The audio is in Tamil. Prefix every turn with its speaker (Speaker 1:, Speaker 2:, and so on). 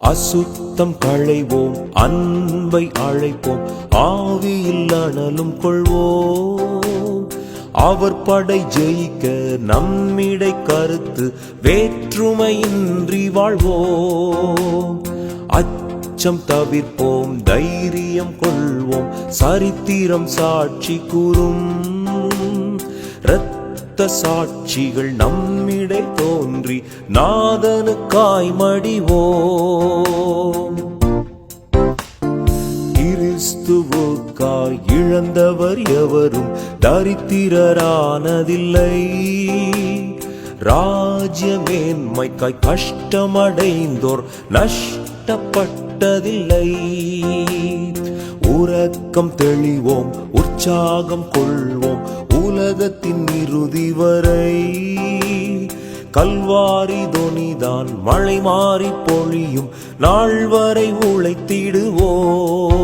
Speaker 1: அசுத்தம் களைவோம், அன்பை அழைப்போம், ஆவியில் அனலும் கொள்வோம். அவர் படை ஜெயிக்க நம்மிடை கருத்து வேற்றுமையின்றி வாழ்வோம். அச்சம் தவிர்ப்போம், தைரியம் கொள்வோம், சரித்திரம் சாட்சி கூறும். இரத்த சாட்சிகள் நம்மிடை தோன்றி நாதனுக்காய் மடிவோம். கிறிஸ்துவுக்காய் இழந்தவர் எவரும் தரித்திரரானதில்லை. ராஜ்ய மேன்மைக்காய் கஷ்டமடைந்தோர் நஷ்டப்பட்டதில்லை. உறக்கம் தெளிவோம், உற்சாகம் கொள்வோம், உலகத்தின் இறுதி வரை. கல்வாரி தொனிதான் மழை மாறி பொழியும் நாள் வரை உழைத்திடுவோம்.